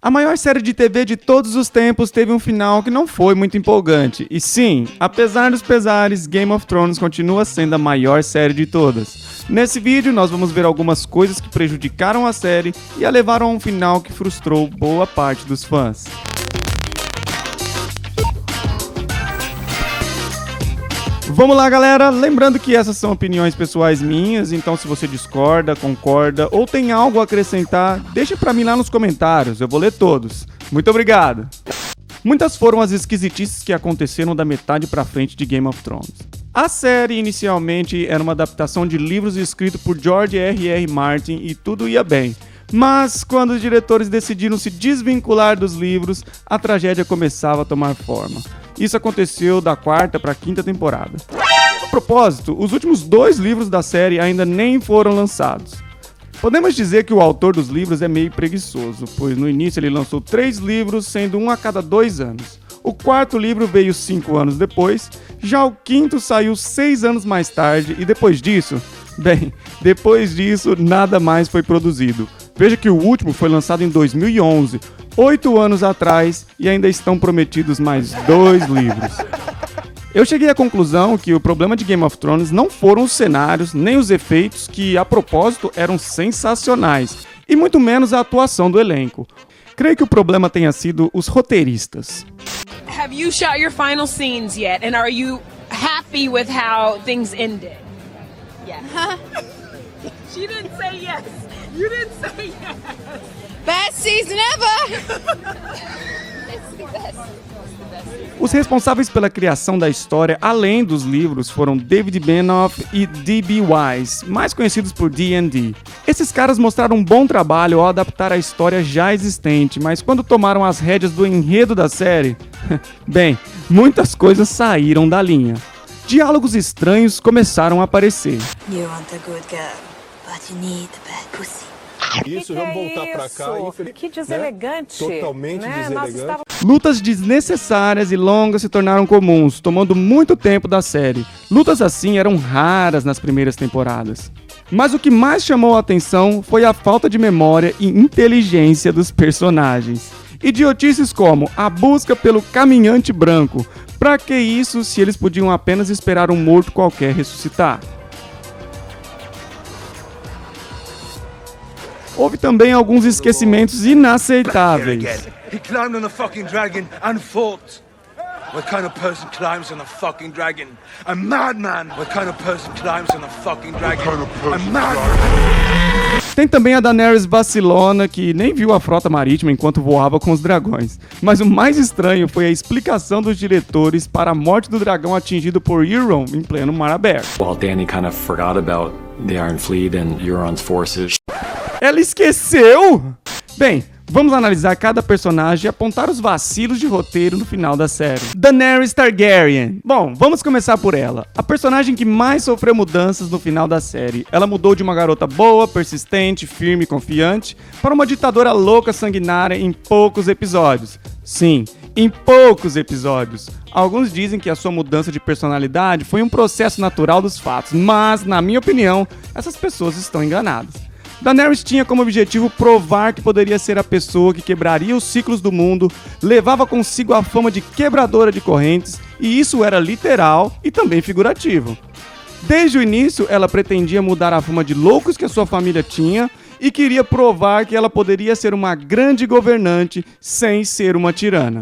A maior série de TV de todos os tempos teve um final que não foi muito empolgante. E sim, apesar dos pesares, Game of Thrones continua sendo a maior série de todas. Nesse vídeo nós vamos ver algumas coisas que prejudicaram a série e a levaram a um final que frustrou boa parte dos fãs. Vamos lá, galera, lembrando que essas são opiniões pessoais minhas, então se você discorda, concorda ou tem algo a acrescentar, deixa pra mim lá nos comentários, eu vou ler todos. Muito obrigado! Muitas foram as esquisitices que aconteceram da metade pra frente de Game of Thrones. A série inicialmente era uma adaptação de livros escritos por George R.R. Martin e tudo ia bem. Mas quando os diretores decidiram se desvincular dos livros, a tragédia começava a tomar forma. Isso aconteceu da 4ª para a 5ª temporada. A propósito, os últimos 2 livros da série ainda nem foram lançados. Podemos dizer que o autor dos livros é meio preguiçoso, pois no início ele lançou 3 livros, sendo um a cada 2 anos. O 4º livro veio 5 anos depois, já o 5º saiu 6 anos mais tarde e depois disso, nada mais foi produzido. Veja que o último foi lançado em 2011, 8 anos atrás, e ainda estão prometidos mais 2 livros. Eu cheguei à conclusão que o problema de Game of Thrones não foram os cenários, nem os efeitos, que a propósito eram sensacionais, e muito menos a atuação do elenco. Creio que o problema tenha sido os roteiristas. Have you shot your final scenes yet, and are you happy with how things ended? Yes. She didn't say yes. You didn't say yes. Best season ever! It's the best. Os responsáveis pela criação da história, além dos livros, foram David Benioff e D.B. Weiss, mais conhecidos por D&D. Esses caras mostraram um bom trabalho ao adaptar a história já existente, mas quando tomaram as rédeas do enredo da série, muitas coisas saíram da linha. Diálogos estranhos começaram a aparecer. You want a good girl, but you need a bad pussy. Isso, vamos voltar pra cá. Que deselegante. Totalmente deselegante. Lutas desnecessárias e longas se tornaram comuns, tomando muito tempo da série. Lutas assim eram raras nas primeiras temporadas. Mas o que mais chamou a atenção foi a falta de memória e inteligência dos personagens. Idiotices como a busca pelo caminhante branco. Pra que isso se eles podiam apenas esperar um morto qualquer ressuscitar? Houve também alguns esquecimentos inaceitáveis. He climbed on the fucking dragon and fought. What kind of person climbs on a fucking dragon? A madman. What kind of person climbs on a fucking dragon? A madman. Tem também a Daenerys vacilona, que nem viu a frota marítima enquanto voava com os dragões. Mas o mais estranho foi a explicação dos diretores para a morte do dragão atingido por Euron em pleno mar aberto. While Dany kind of forgot about the Iron Fleet and Euron's forces. Ela esqueceu? Bem, vamos analisar cada personagem e apontar os vacilos de roteiro no final da série. Daenerys Targaryen. Bom, vamos começar por ela. A personagem que mais sofreu mudanças no final da série. Ela mudou de uma garota boa, persistente, firme e confiante para uma ditadora louca, sanguinária em poucos episódios. Sim, em poucos episódios. Alguns dizem que a sua mudança de personalidade foi um processo natural dos fatos, mas, na minha opinião, essas pessoas estão enganadas. Daenerys tinha como objetivo provar que poderia ser a pessoa que quebraria os ciclos do mundo, levava consigo a fama de quebradora de correntes, e isso era literal e também figurativo. Desde o início, ela pretendia mudar a fama de loucos que a sua família tinha e queria provar que ela poderia ser uma grande governante sem ser uma tirana.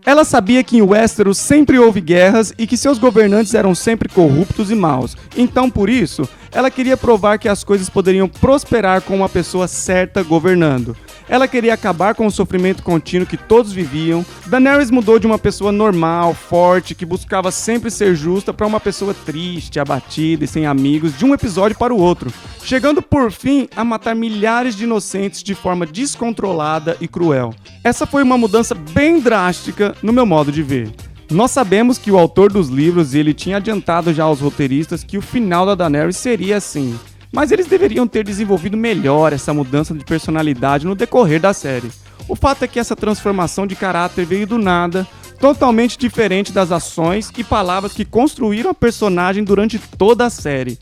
Ela sabia que em Westeros sempre houve guerras e que seus governantes eram sempre corruptos e maus. Então, por isso, ela queria provar que as coisas poderiam prosperar com uma pessoa certa governando. Ela queria acabar com o sofrimento contínuo que todos viviam. Daenerys mudou de uma pessoa normal, forte, que buscava sempre ser justa, para uma pessoa triste, abatida e sem amigos, de um episódio para o outro, chegando por fim a matar milhares de inocentes de forma descontrolada e cruel. Essa foi uma mudança bem drástica no meu modo de ver. Nós sabemos que o autor dos livros ele tinha adiantado já aos roteiristas que o final da Daenerys seria assim, mas eles deveriam ter desenvolvido melhor essa mudança de personalidade no decorrer da série. O fato é que essa transformação de caráter veio do nada, totalmente diferente das ações e palavras que construíram a personagem durante toda a série.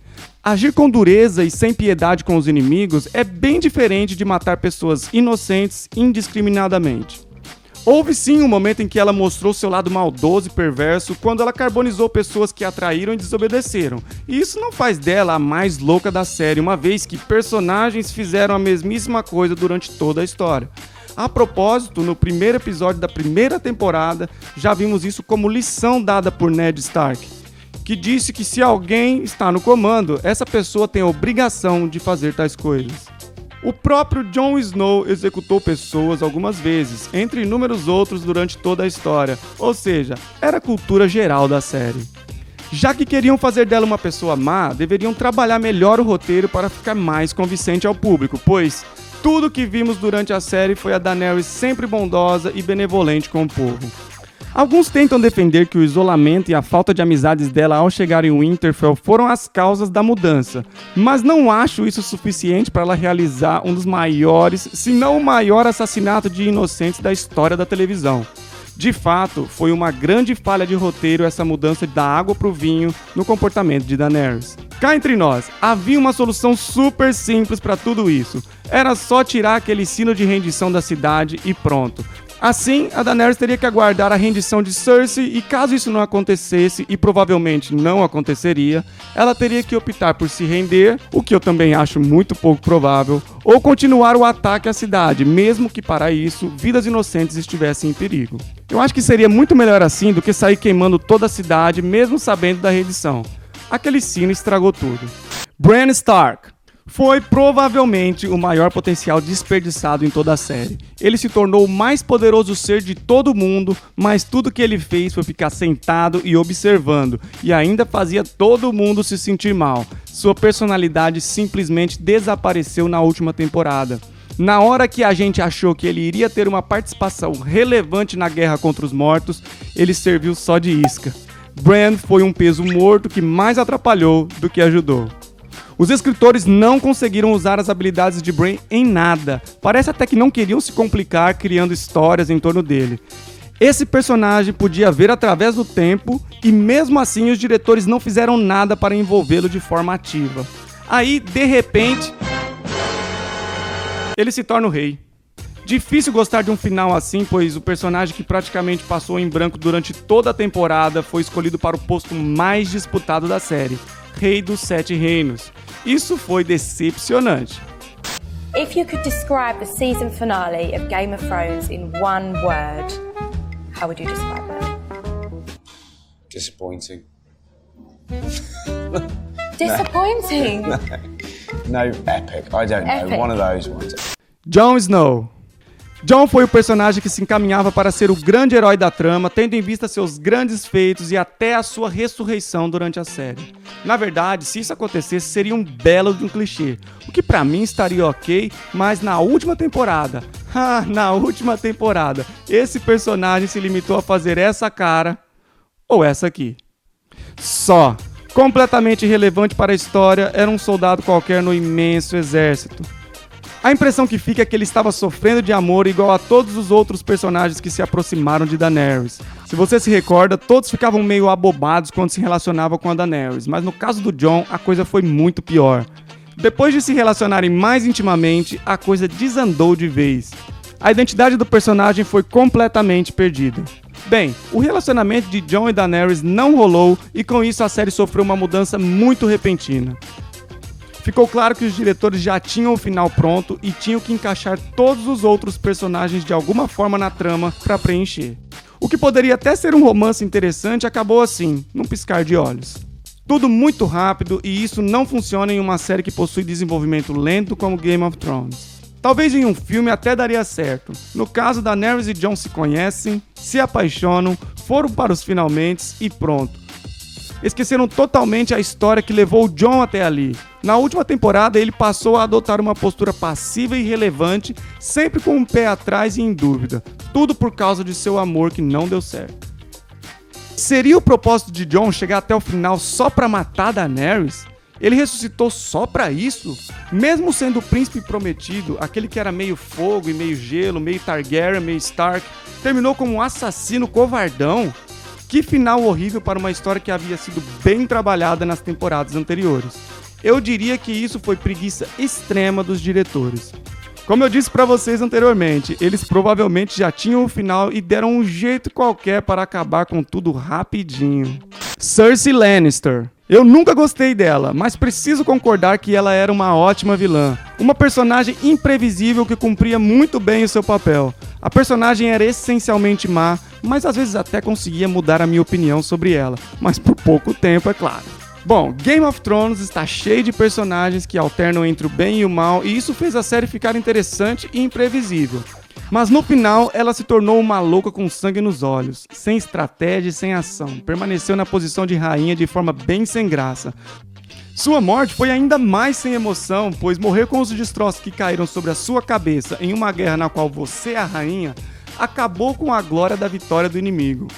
Agir com dureza e sem piedade com os inimigos é bem diferente de matar pessoas inocentes indiscriminadamente. Houve sim um momento em que ela mostrou seu lado maldoso e perverso quando ela carbonizou pessoas que a traíram e desobedeceram. E isso não faz dela a mais louca da série, uma vez que personagens fizeram a mesmíssima coisa durante toda a história. A propósito, no primeiro episódio da primeira temporada, já vimos isso como lição dada por Ned Stark, que disse que se alguém está no comando, essa pessoa tem a obrigação de fazer tais coisas. O próprio Jon Snow executou pessoas algumas vezes, entre inúmeros outros durante toda a história, ou seja, era a cultura geral da série. Já que queriam fazer dela uma pessoa má, deveriam trabalhar melhor o roteiro para ficar mais convincente ao público, pois tudo que vimos durante a série foi a Daenerys sempre bondosa e benevolente com o povo. Alguns tentam defender que o isolamento e a falta de amizades dela ao chegar em Winterfell foram as causas da mudança, mas não acho isso suficiente para ela realizar um dos maiores, se não o maior assassinato de inocentes da história da televisão. De fato, foi uma grande falha de roteiro essa mudança da água para o vinho no comportamento de Daenerys. Cá entre nós, havia uma solução super simples para tudo isso. Era só tirar aquele sino de rendição da cidade e pronto. Assim, a Daenerys teria que aguardar a rendição de Cersei e caso isso não acontecesse, e provavelmente não aconteceria, ela teria que optar por se render, o que eu também acho muito pouco provável, ou continuar o ataque à cidade, mesmo que para isso, vidas inocentes estivessem em perigo. Eu acho que seria muito melhor assim do que sair queimando toda a cidade, mesmo sabendo da rendição. Aquele sino estragou tudo. Bran Stark foi provavelmente o maior potencial desperdiçado em toda a série. Ele se tornou o mais poderoso ser de todo mundo, mas tudo que ele fez foi ficar sentado e observando, e ainda fazia todo mundo se sentir mal. Sua personalidade simplesmente desapareceu na última temporada. Na hora que a gente achou que ele iria ter uma participação relevante na guerra contra os mortos, ele serviu só de isca. Bran foi um peso morto que mais atrapalhou do que ajudou. Os escritores não conseguiram usar as habilidades de Bran em nada. Parece até que não queriam se complicar criando histórias em torno dele. Esse personagem podia ver através do tempo e mesmo assim os diretores não fizeram nada para envolvê-lo de forma ativa. Aí, de repente, ele se torna o rei. Difícil gostar de um final assim, pois o personagem que praticamente passou em branco durante toda a temporada foi escolhido para o posto mais disputado da série, Rei dos Sete Reinos. Isso foi decepcionante. If you could describe the season finale of Game of Thrones in one word, how would you describe it? Disappointing. Disappointing? No, epic. I don't know. Epic. One of those ones. Jon Snow. Jon foi o personagem que se encaminhava para ser o grande herói da trama, tendo em vista seus grandes feitos e até a sua ressurreição durante a série. Na verdade, se isso acontecesse, seria um belo de um clichê, o que pra mim estaria ok, mas na última temporada, esse personagem se limitou a fazer essa cara ou essa aqui. Só, completamente irrelevante para a história, era um soldado qualquer no imenso exército. A impressão que fica é que ele estava sofrendo de amor igual a todos os outros personagens que se aproximaram de Daenerys. Se você se recorda, todos ficavam meio abobados quando se relacionavam com a Daenerys, mas no caso do Jon, a coisa foi muito pior. Depois de se relacionarem mais intimamente, a coisa desandou de vez. A identidade do personagem foi completamente perdida. Bem, o relacionamento de Jon e Daenerys não rolou e com isso a série sofreu uma mudança muito repentina. Ficou claro que os diretores já tinham o final pronto e tinham que encaixar todos os outros personagens de alguma forma na trama para preencher. O que poderia até ser um romance interessante acabou assim, num piscar de olhos. Tudo muito rápido e isso não funciona em uma série que possui desenvolvimento lento como Game of Thrones. Talvez em um filme até daria certo. No caso, Daenerys e Jon se conhecem, se apaixonam, foram para os finalmente e pronto. Esqueceram totalmente a história que levou o Jon até ali. Na última temporada, ele passou a adotar uma postura passiva e irrelevante, sempre com um pé atrás e em dúvida. Tudo por causa de seu amor que não deu certo. Seria o propósito de Jon chegar até o final só pra matar Daenerys? Ele ressuscitou só pra isso? Mesmo sendo o príncipe prometido, aquele que era meio fogo e meio gelo, meio Targaryen, meio Stark, terminou como um assassino covardão? Que final horrível para uma história que havia sido bem trabalhada nas temporadas anteriores. Eu diria que isso foi preguiça extrema dos diretores. Como eu disse pra vocês anteriormente, eles provavelmente já tinham o final e deram um jeito qualquer para acabar com tudo rapidinho. Cersei Lannister. Eu nunca gostei dela, mas preciso concordar que ela era uma ótima vilã. Uma personagem imprevisível que cumpria muito bem o seu papel. A personagem era essencialmente má, mas às vezes até conseguia mudar a minha opinião sobre ela. Mas por pouco tempo, é claro. Bom, Game of Thrones está cheio de personagens que alternam entre o bem e o mal, e isso fez a série ficar interessante e imprevisível. Mas no final, ela se tornou uma louca com sangue nos olhos, sem estratégia e sem ação. Permaneceu na posição de rainha de forma bem sem graça. Sua morte foi ainda mais sem emoção, pois morrer com os destroços que caíram sobre a sua cabeça em uma guerra na qual você é a rainha, acabou com a glória da vitória do inimigo.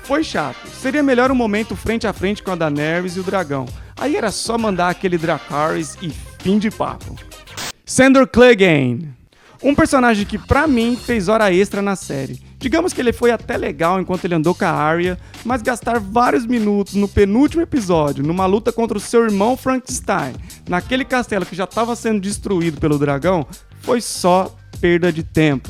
Foi chato. Seria melhor um momento frente a frente com a Daenerys e o dragão. Aí era só mandar aquele Dracarys e fim de papo. Sandor Clegane. Um personagem que, pra mim, fez hora extra na série. Digamos que ele foi até legal enquanto ele andou com a Arya, mas gastar vários minutos no penúltimo episódio, numa luta contra o seu irmão Frankenstein, naquele castelo que já estava sendo destruído pelo dragão, foi só perda de tempo.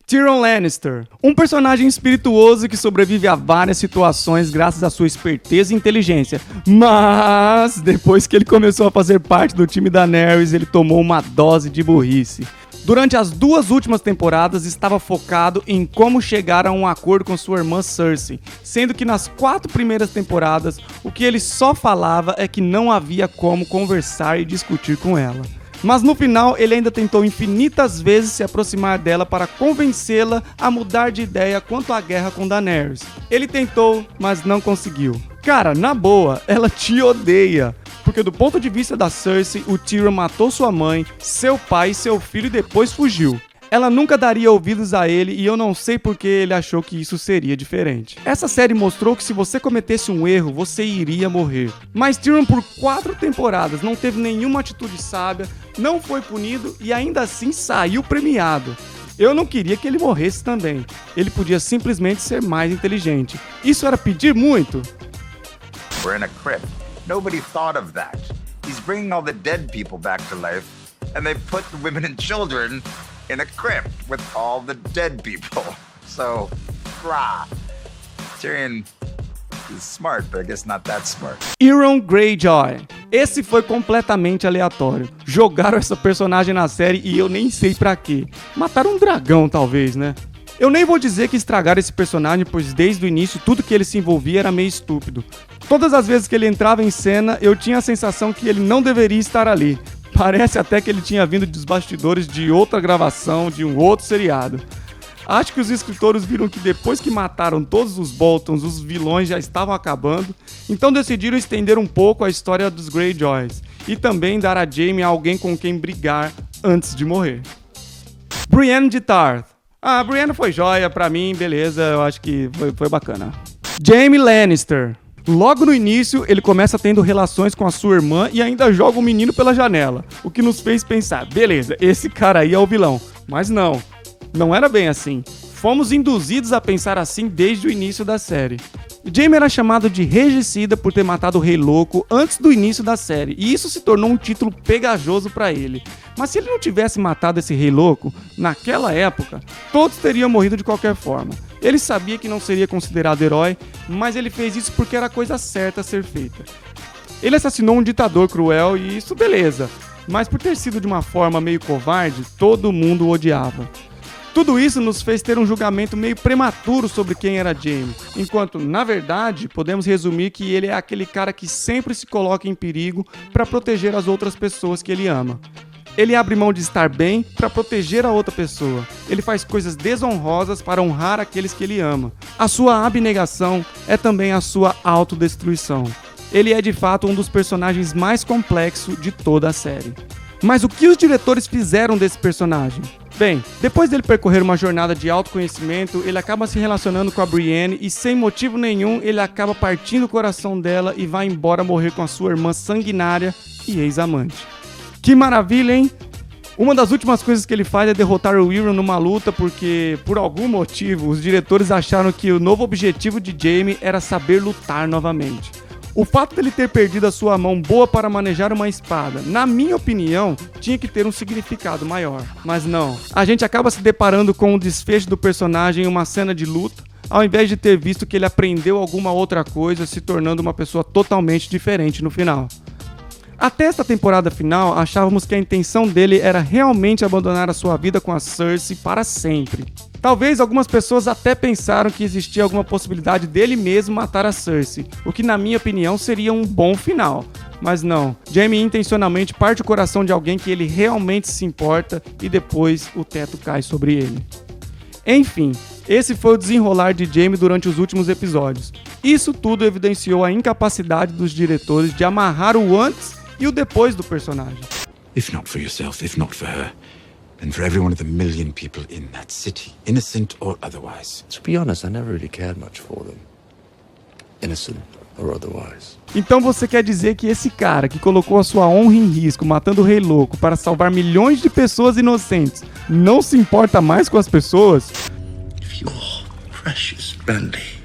Tyrion Lannister, um personagem espirituoso que sobrevive a várias situações graças à sua esperteza e inteligência, mas depois que ele começou a fazer parte do time da Daenerys, ele tomou uma dose de burrice. Durante as 2 últimas temporadas, estava focado em como chegar a um acordo com sua irmã Cersei, sendo que nas 4 primeiras temporadas, o que ele só falava é que não havia como conversar e discutir com ela. Mas no final, ele ainda tentou infinitas vezes se aproximar dela para convencê-la a mudar de ideia quanto à guerra com Daenerys. Ele tentou, mas não conseguiu. Cara, na boa, ela te odeia. Porque do ponto de vista da Cersei, o Tyrion matou sua mãe, seu pai e seu filho e depois fugiu. Ela nunca daria ouvidos a ele e eu não sei porque ele achou que isso seria diferente. Essa série mostrou que se você cometesse um erro, você iria morrer. Mas Tyrion por 4 temporadas não teve nenhuma atitude sábia, não foi punido e ainda assim saiu premiado. Eu não queria que ele morresse também. Ele podia simplesmente ser mais inteligente. Isso era pedir muito? We're in a crypt. Nobody thought of that. He's bringing all the dead people back to life, and they put the women and children in a crypt with all the dead people. So, Tyrion is smart, but I guess not that smart. Euron Greyjoy. Esse foi completamente aleatório. Jogaram essa personagem na série e eu nem sei pra quê. Mataram um dragão, talvez, né? Eu nem vou dizer que estragaram esse personagem, pois desde o início tudo que ele se envolvia era meio estúpido. Todas as vezes que ele entrava em cena, eu tinha a sensação que ele não deveria estar ali. Parece até que ele tinha vindo dos bastidores de outra gravação, de um outro seriado. Acho que os escritores viram que depois que mataram todos os Boltons, os vilões já estavam acabando, então decidiram estender um pouco a história dos Greyjoys e também dar a Jaime alguém com quem brigar antes de morrer. Brienne de Tarth. A Brienne foi joia pra mim, beleza, eu acho que foi bacana. Jaime Lannister. Logo no início, ele começa tendo relações com a sua irmã e ainda joga o menino pela janela, o que nos fez pensar, beleza, esse cara aí é o vilão. Mas não era bem assim. Fomos induzidos a pensar assim desde o início da série. Jaime era chamado de regicida por ter matado o Rei Louco antes do início da série, e isso se tornou um título pegajoso pra ele. Mas se ele não tivesse matado esse Rei Louco, naquela época, todos teriam morrido de qualquer forma. Ele sabia que não seria considerado herói, mas ele fez isso porque era a coisa certa a ser feita. Ele assassinou um ditador cruel e isso beleza, mas por ter sido de uma forma meio covarde, todo mundo o odiava. Tudo isso nos fez ter um julgamento meio prematuro sobre quem era Jaime, enquanto, na verdade, podemos resumir que ele é aquele cara que sempre se coloca em perigo para proteger as outras pessoas que ele ama. Ele abre mão de estar bem para proteger a outra pessoa. Ele faz coisas desonrosas para honrar aqueles que ele ama. A sua abnegação é também a sua autodestruição. Ele é de fato um dos personagens mais complexos de toda a série. Mas o que os diretores fizeram desse personagem? Bem, depois dele percorrer uma jornada de autoconhecimento, ele acaba se relacionando com a Brienne e sem motivo nenhum ele acaba partindo o coração dela e vai embora morrer com a sua irmã sanguinária e ex-amante. Que maravilha, hein? Uma das últimas coisas que ele faz é derrotar o Euron numa luta porque, por algum motivo, os diretores acharam que o novo objetivo de Jaime era saber lutar novamente. O fato dele ter perdido a sua mão boa para manejar uma espada, na minha opinião, tinha que ter um significado maior. Mas não. A gente acaba se deparando com o desfecho do personagem em uma cena de luta, ao invés de ter visto que ele aprendeu alguma outra coisa, se tornando uma pessoa totalmente diferente no final. Até esta temporada final, achávamos que a intenção dele era realmente abandonar a sua vida com a Cersei para sempre. Talvez algumas pessoas até pensaram que existia alguma possibilidade dele mesmo matar a Cersei, o que na minha opinião seria um bom final. Mas não, Jaime intencionalmente parte o coração de alguém que ele realmente se importa e depois o teto cai sobre ele. Enfim, esse foi o desenrolar de Jaime durante os últimos episódios. Isso tudo evidenciou a incapacidade dos diretores de amarrar o antes e o depois do personagem. If not for yourself, if not for her, then for every one of the million people in that city, innocent or otherwise. To be honest, I never really cared much for them. Innocent or otherwise. Então você quer dizer que esse cara que colocou a sua honra em risco matando o Rei Louco para salvar milhões de pessoas inocentes não se importa mais com as pessoas? If your precious Brandy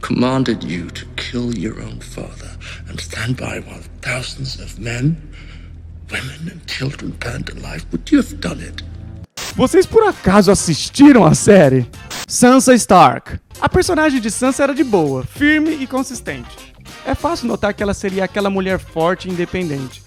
commanded you to kill your own father and stand by while thousands of men, women and children burned alive, would you have done it? Vocês por acaso assistiram a série? Sansa Stark. A personagem de Sansa era de boa, firme e consistente. É fácil notar que ela seria aquela mulher forte e independente.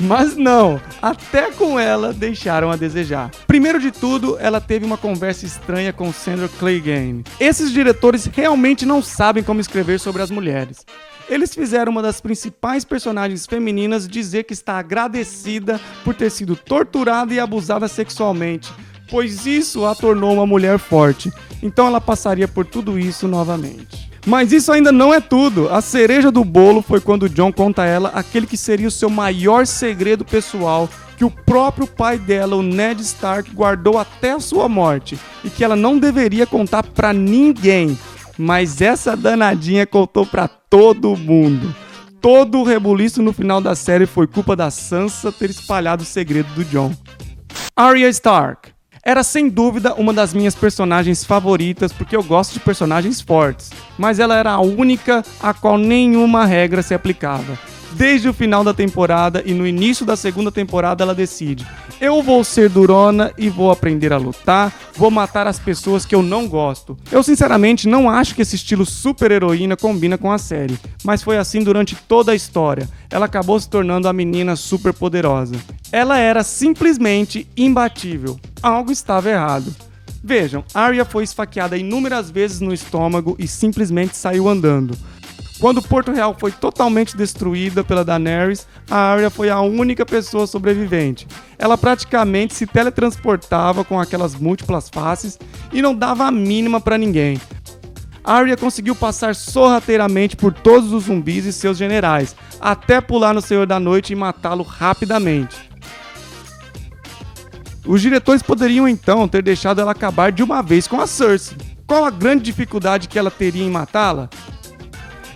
Mas não, até com ela deixaram a desejar. Primeiro de tudo, ela teve uma conversa estranha com Sandor Clegane. Esses diretores realmente não sabem como escrever sobre as mulheres. Eles fizeram uma das principais personagens femininas dizer que está agradecida por ter sido torturada e abusada sexualmente, pois isso a tornou uma mulher forte. Então ela passaria por tudo isso novamente. Mas isso ainda não é tudo. A cereja do bolo foi quando Jon conta a ela aquele que seria o seu maior segredo pessoal, que o próprio pai dela, o Ned Stark, guardou até a sua morte e que ela não deveria contar pra ninguém. Mas essa danadinha contou pra todo mundo. Todo o rebuliço no final da série foi culpa da Sansa ter espalhado o segredo do Jon. Arya Stark era sem dúvida uma das minhas personagens favoritas porque eu gosto de personagens fortes, mas ela era a única a qual nenhuma regra se aplicava. Desde o final da temporada e no início da segunda temporada ela decide: eu vou ser durona e vou aprender a lutar, vou matar as pessoas que eu não gosto. Eu sinceramente não acho que esse estilo super heroína combina com a série, mas foi assim durante toda a história. Ela acabou se tornando a menina super poderosa. Ela era simplesmente imbatível. Algo estava errado. Vejam, Arya foi esfaqueada inúmeras vezes no estômago e simplesmente saiu andando. Quando Porto Real foi totalmente destruída pela Daenerys, a Arya foi a única pessoa sobrevivente. Ela praticamente se teletransportava com aquelas múltiplas faces e não dava a mínima pra ninguém. Arya conseguiu passar sorrateiramente por todos os zumbis e seus generais, até pular no Senhor da Noite e matá-lo rapidamente. Os diretores poderiam então ter deixado ela acabar de uma vez com a Cersei. Qual a grande dificuldade que ela teria em matá-la?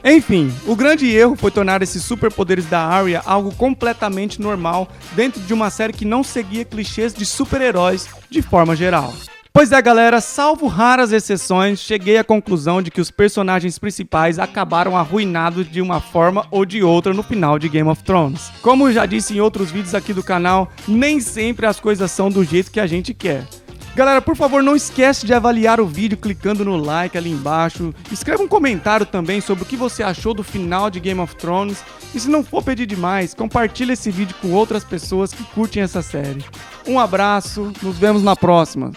Enfim, o grande erro foi tornar esses superpoderes da Arya algo completamente normal dentro de uma série que não seguia clichês de super-heróis de forma geral. Pois é, galera, salvo raras exceções, cheguei à conclusão de que os personagens principais acabaram arruinados de uma forma ou de outra no final de Game of Thrones. Como eu já disse em outros vídeos aqui do canal, nem sempre as coisas são do jeito que a gente quer. Galera, por favor, não esquece de avaliar o vídeo clicando no like ali embaixo. Escreva um comentário também sobre o que você achou do final de Game of Thrones. E se não for pedir demais, compartilhe esse vídeo com outras pessoas que curtem essa série. Um abraço, nos vemos na próxima.